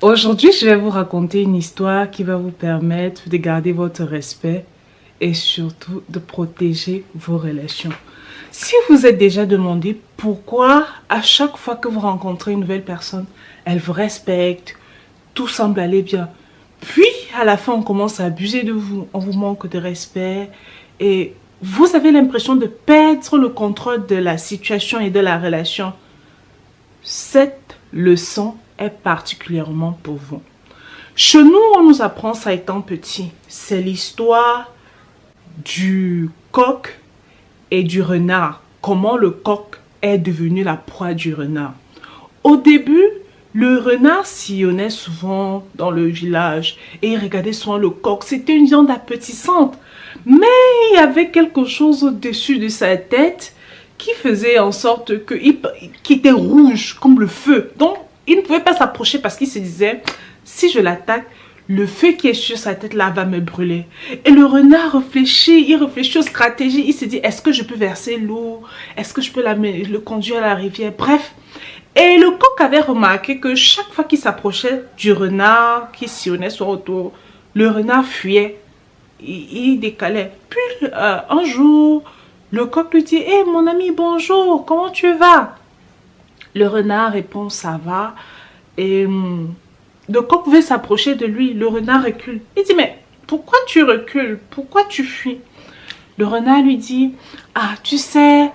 Aujourd'hui, je vais vous raconter une histoire qui va vous permettre de garder votre respect et surtout de protéger vos relations. Si vous êtes déjà demandé pourquoi à chaque fois que vous rencontrez une nouvelle personne, elle vous respecte, tout semble aller bien. Puis à la fin, on commence à abuser de vous, on vous manque de respect et vous avez l'impression de perdre le contrôle de la situation et de la relation. Cette leçon est particulièrement pour vous. Chez nous, on nous apprend ça étant petit. C'est l'histoire du coq et du renard. Comment le coq est devenu la proie du renard. Au début, le renard sillonnait souvent dans le village et il regardait souvent le coq. C'était une viande appétissante. Mais il y avait quelque chose au-dessus de sa tête qui faisait en sorte qu'il était rouge comme le feu. Donc, il ne pouvait pas s'approcher parce qu'il se disait, si je l'attaque, le feu qui est sur sa tête là va me brûler. Et le renard réfléchit, il réfléchit aux stratégies. Il se dit, est-ce que je peux verser l'eau? Est-ce que je peux le conduire à la rivière? Bref. Et le coq avait remarqué que chaque fois qu'il s'approchait du renard qui sillonnait son autour, le renard fuyait. Il décalait. Puis un jour, le coq lui dit, hé mon ami, bonjour, comment tu vas? Le renard répond, ça va. Et le coq veut s'approcher de lui. Le renard recule. Il dit, mais pourquoi tu recules? Pourquoi tu fuis? Le renard lui dit, ah, tu sais,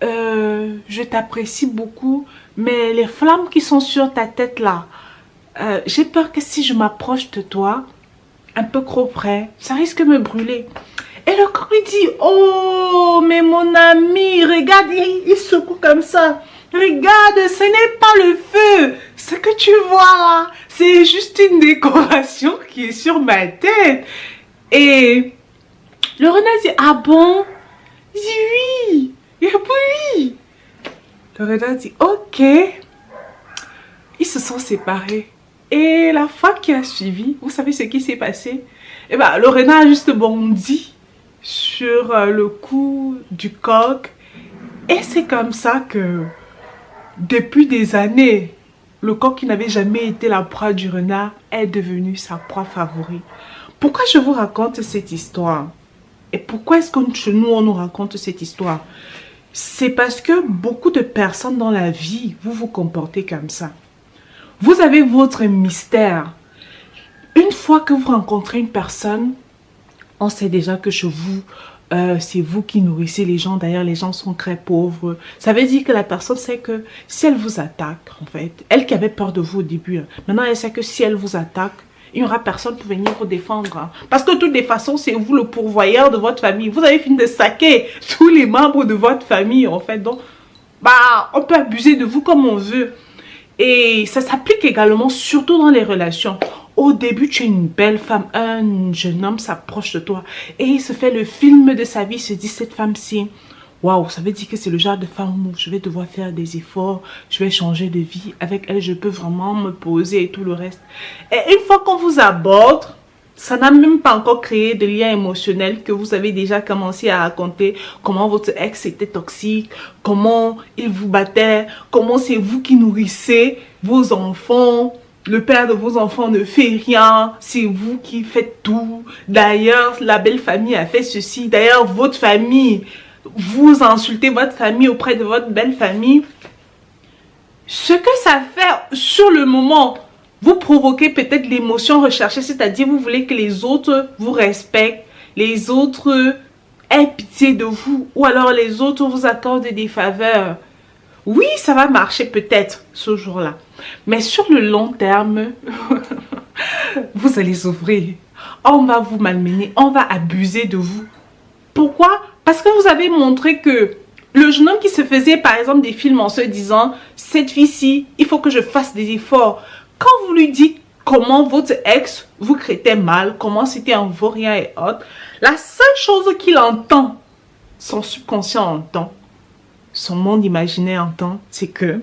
je t'apprécie beaucoup, mais les flammes qui sont sur ta tête là, j'ai peur que si je m'approche de toi, un peu trop près, ça risque de me brûler. Et le coq lui dit, oh, mais mon ami, regarde, il secoue comme ça. Regarde, ce n'est pas le feu. Ce que tu vois là, c'est juste une décoration qui est sur ma tête. Et le renard dit, ah bon? Il dit oui. Il répond oui. Le renard dit, ok. Ils se sont séparés. Et la fois qui a suivi, vous savez ce qui s'est passé? Eh ben, le renard a juste bondi sur le cou du coq. Et c'est comme ça que, depuis des années, le coq qui n'avait jamais été la proie du renard est devenu sa proie favorite. Pourquoi je vous raconte cette histoire? Et pourquoi est-ce que chez nous, on nous raconte cette histoire? C'est parce que beaucoup de personnes dans la vie, vous vous comportez comme ça. Vous avez votre mystère. Une fois que vous rencontrez une personne, on sait déjà que chez vous, c'est vous qui nourrissez les gens. D'ailleurs, les gens sont très pauvres. Ça veut dire que la personne sait que si elle vous attaque, en fait, elle qui avait peur de vous au début, maintenant elle sait que si elle vous attaque, il n'y aura personne pour venir vous défendre. Parce que de toutes les façons, c'est vous le pourvoyeur de votre famille. Vous avez fini de saquer tous les membres de votre famille, en fait. Donc, bah, on peut abuser de vous comme on veut. Et ça s'applique également, surtout dans les relations. Au début, tu es une belle femme, un jeune homme s'approche de toi et il se fait le film de sa vie, il se dit, cette femme-ci, waouh, ça veut dire que c'est le genre de femme où je vais devoir faire des efforts, je vais changer de vie, avec elle, je peux vraiment me poser et tout le reste. Et une fois qu'on vous aborde, ça n'a même pas encore créé de lien émotionnel que vous avez déjà commencé à raconter comment votre ex était toxique, comment il vous battait, comment c'est vous qui nourrissez vos enfants, le père de vos enfants ne fait rien, c'est vous qui faites tout. D'ailleurs, la belle famille a fait ceci. D'ailleurs, votre famille, vous insultez votre famille auprès de votre belle famille. Ce que ça fait sur le moment, vous provoquez peut-être l'émotion recherchée, c'est-à-dire vous voulez que les autres vous respectent, les autres aient pitié de vous, ou alors les autres vous accordent des faveurs. Oui, ça va marcher peut-être ce jour-là, mais sur le long terme, vous allez souffrir. On va vous malmener, on va abuser de vous. Pourquoi? Parce que vous avez montré que le jeune homme qui se faisait par exemple des films en se disant, cette fille-ci, il faut que je fasse des efforts. Quand vous lui dites comment votre ex vous traitait mal, comment c'était un vaurien et autres, la seule chose qu'il entend, son subconscient entend, son monde imaginaire entend, c'est que,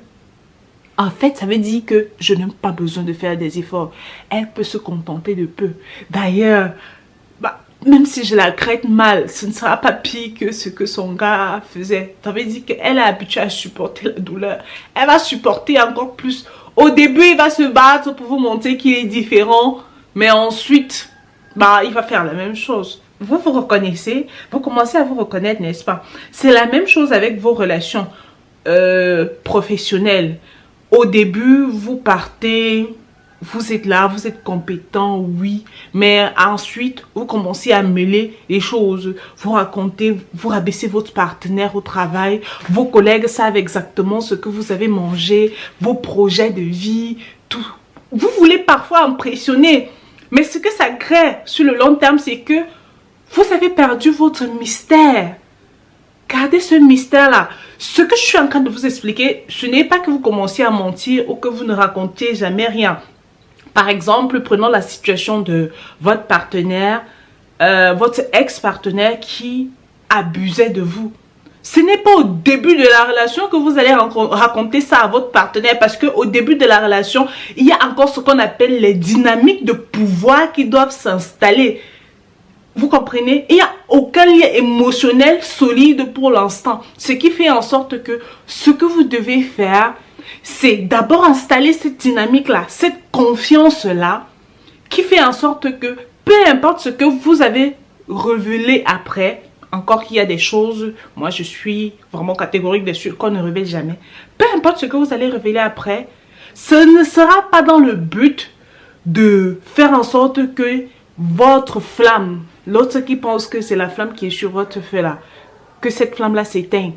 en fait, ça veut dire que je n'ai pas besoin de faire des efforts. Elle peut se contenter de peu. D'ailleurs, même si je la traite mal, ce ne sera pas pire que ce que son gars faisait. Ça veut dire qu'elle est habituée à supporter la douleur. Elle va supporter encore plus. Au début, il va se battre pour vous montrer qu'il est différent, mais ensuite, il va faire la même chose. Vous vous reconnaissez, vous commencez à vous reconnaître, n'est-ce pas? C'est la même chose avec vos relations professionnelles. Au début, vous partez, vous êtes là, vous êtes compétent, oui, mais ensuite, vous commencez à mêler les choses. Vous racontez, vous rabaissez votre partenaire au travail, vos collègues savent exactement ce que vous avez mangé, vos projets de vie, tout. Vous voulez parfois impressionner, mais ce que ça crée sur le long terme, c'est que vous avez perdu votre mystère. Gardez ce mystère-là. Ce que je suis en train de vous expliquer, ce n'est pas que vous commenciez à mentir ou que vous ne racontiez jamais rien. Par exemple, prenons la situation de votre partenaire, votre ex-partenaire qui abusait de vous. Ce n'est pas au début de la relation que vous allez raconter ça à votre partenaire, parce qu'au début de la relation, il y a encore ce qu'on appelle les dynamiques de pouvoir qui doivent s'installer. Vous comprenez? Il n'y a aucun lien émotionnel solide pour l'instant. Ce qui fait en sorte que ce que vous devez faire, c'est d'abord installer cette dynamique-là, cette confiance-là, qui fait en sorte que peu importe ce que vous avez révélé après, encore qu'il y a des choses, moi je suis vraiment catégorique dessus, qu'on ne révèle jamais. Peu importe ce que vous allez révéler après, ce ne sera pas dans le but de faire en sorte que votre flamme, l'autre qui pense que c'est la flamme qui est sur votre feu là, que cette flamme-là s'éteigne,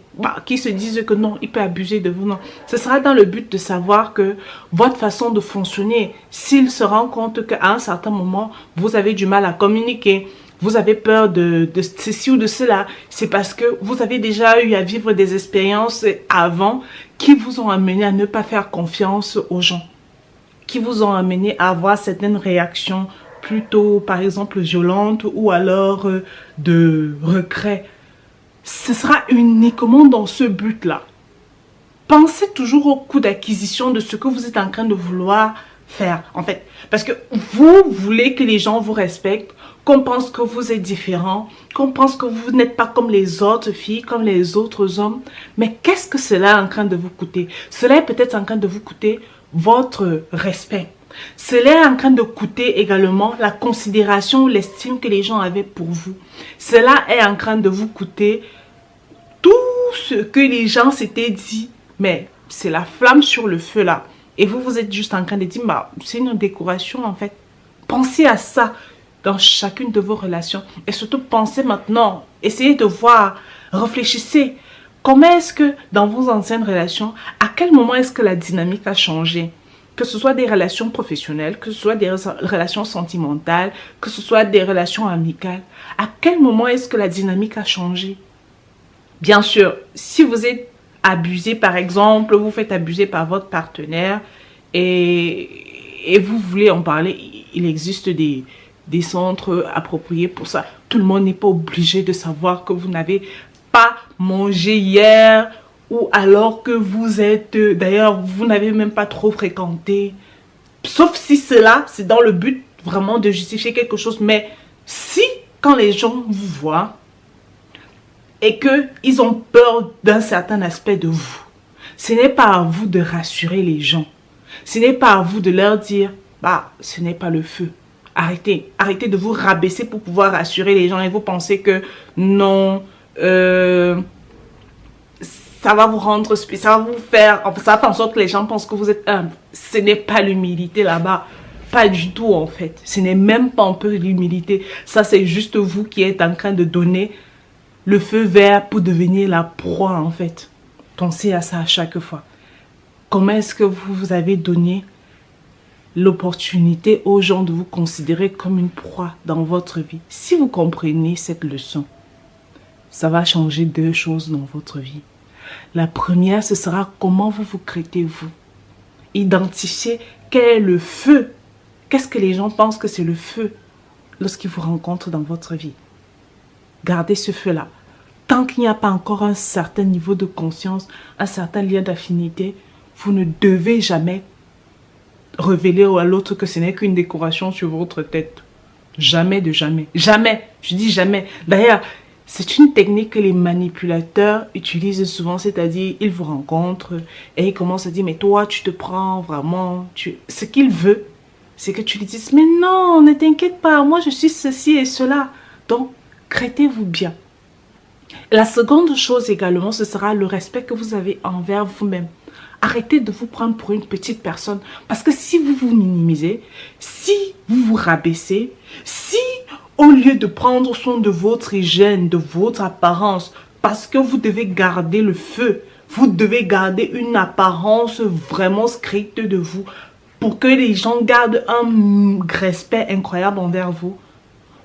qui se disent que non, il peut abuser de vous, non. Ce sera dans le but de savoir que votre façon de fonctionner, s'il se rend compte qu'à un certain moment, vous avez du mal à communiquer, vous avez peur de ceci ou de cela, c'est parce que vous avez déjà eu à vivre des expériences avant qui vous ont amené à ne pas faire confiance aux gens, qui vous ont amené à avoir certaines réactions plutôt, par exemple, violentes ou alors de regret. Ce sera uniquement dans ce but-là. Pensez toujours au coût d'acquisition de ce que vous êtes en train de vouloir faire, en fait. Parce que vous voulez que les gens vous respectent, qu'on pense que vous êtes différent, qu'on pense que vous n'êtes pas comme les autres filles, comme les autres hommes. Mais qu'est-ce que cela est en train de vous coûter? Cela est peut-être en train de vous coûter votre respect. Cela est en train de coûter également la considération, l'estime que les gens avaient pour vous. Cela est en train de vous coûter tout ce que les gens s'étaient dit. Mais c'est la flamme sur le feu là. Et vous êtes juste en train de dire, c'est une décoration en fait. Pensez à ça dans chacune de vos relations. Et surtout, pensez maintenant. Essayez de voir, réfléchissez. Comment est-ce que dans vos anciennes relations, à quel moment est-ce que la dynamique a changé? Que ce soit des relations professionnelles, que ce soit des relations sentimentales, que ce soit des relations amicales. À quel moment est-ce que la dynamique a changé? Bien sûr, si vous êtes abusé, par exemple, vous faites abuser par votre partenaire et vous voulez en parler, il existe des centres appropriés pour ça. Tout le monde n'est pas obligé de savoir que vous n'avez pas mangé hier, ou alors que vous êtes, d'ailleurs, vous n'avez même pas trop fréquenté. Sauf si cela, c'est dans le but vraiment de justifier quelque chose. Mais si, quand les gens vous voient et qu'ils ont peur d'un certain aspect de vous, ce n'est pas à vous de rassurer les gens. Ce n'est pas à vous de leur dire, ce n'est pas le feu. Arrêtez. Arrêtez de vous rabaisser pour pouvoir rassurer les gens et vous pensez que non, ça va vous rendre spécial, ça va vous faire, ça va faire en sorte que les gens pensent que vous êtes humble. Ce n'est pas l'humilité là-bas. Pas du tout en fait. Ce n'est même pas un peu l'humilité. Ça c'est juste vous qui êtes en train de donner le feu vert pour devenir la proie en fait. Pensez à ça à chaque fois. Comment est-ce que vous avez donné l'opportunité aux gens de vous considérer comme une proie dans votre vie? Si vous comprenez cette leçon, ça va changer deux choses dans votre vie. La première, ce sera comment vous vous traitez vous. Identifiez quel est le feu. Qu'est-ce que les gens pensent que c'est le feu lorsqu'ils vous rencontrent dans votre vie. Gardez ce feu-là. Tant qu'il n'y a pas encore un certain niveau de conscience, un certain lien d'affinité, vous ne devez jamais révéler à l'autre que ce n'est qu'une décoration sur votre tête. Jamais de jamais. Jamais. Je dis jamais. D'ailleurs, C'est une technique que les manipulateurs utilisent souvent, c'est-à-dire ils vous rencontrent et ils commencent à dire mais toi tu te prends vraiment, ce qu'il veut, c'est que tu lui dises mais non, ne t'inquiète pas, moi je suis ceci et cela. Donc, traitez-vous bien. La seconde chose également, ce sera le respect que vous avez envers vous-même. Arrêtez de vous prendre pour une petite personne. Parce que si vous vous minimisez, si vous vous rabaissez, si au lieu de prendre soin de votre hygiène, de votre apparence, parce que vous devez garder le feu, vous devez garder une apparence vraiment stricte de vous pour que les gens gardent un respect incroyable envers vous,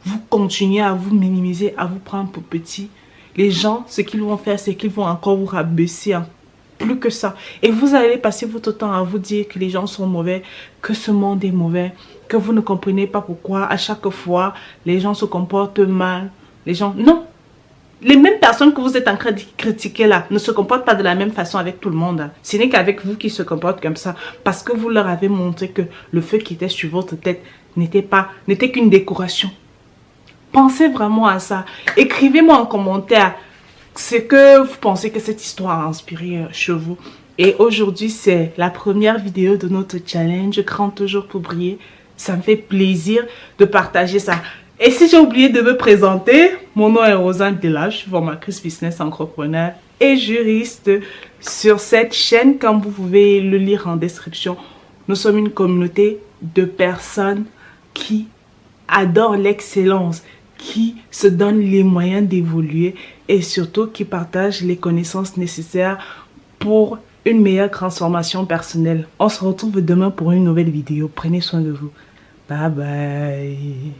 vous continuez à vous minimiser, à vous prendre pour petit. Les gens, ce qu'ils vont faire, c'est qu'ils vont encore vous rabaisser, hein. Plus que ça. Et vous allez passer votre temps à vous dire que les gens sont mauvais, que ce monde est mauvais, que vous ne comprenez pas pourquoi à chaque fois les gens se comportent mal. Les gens, non. Les mêmes personnes que vous êtes en train de critiquer là ne se comportent pas de la même façon avec tout le monde, hein. Ce n'est qu'avec vous qui se comportent comme ça. Parce que vous leur avez montré que le feu qui était sur votre tête n'était qu'une décoration. Pensez vraiment à ça. Écrivez-moi en commentaire ce que vous pensez que cette histoire a inspiré chez vous. Et aujourd'hui, c'est la première vidéo de notre challenge 30 jours pour briller. Ça me fait plaisir de partager ça. Et si j'ai oublié de me présenter, mon nom est Rosanne Dela, je suis formatrice business entrepreneur et juriste sur cette chaîne. Comme vous pouvez le lire en description, nous sommes une communauté de personnes qui adorent l'excellence, qui se donnent les moyens d'évoluer et surtout qui partagent les connaissances nécessaires pour une meilleure transformation personnelle. On se retrouve demain pour une nouvelle vidéo. Prenez soin de vous. Bye bye.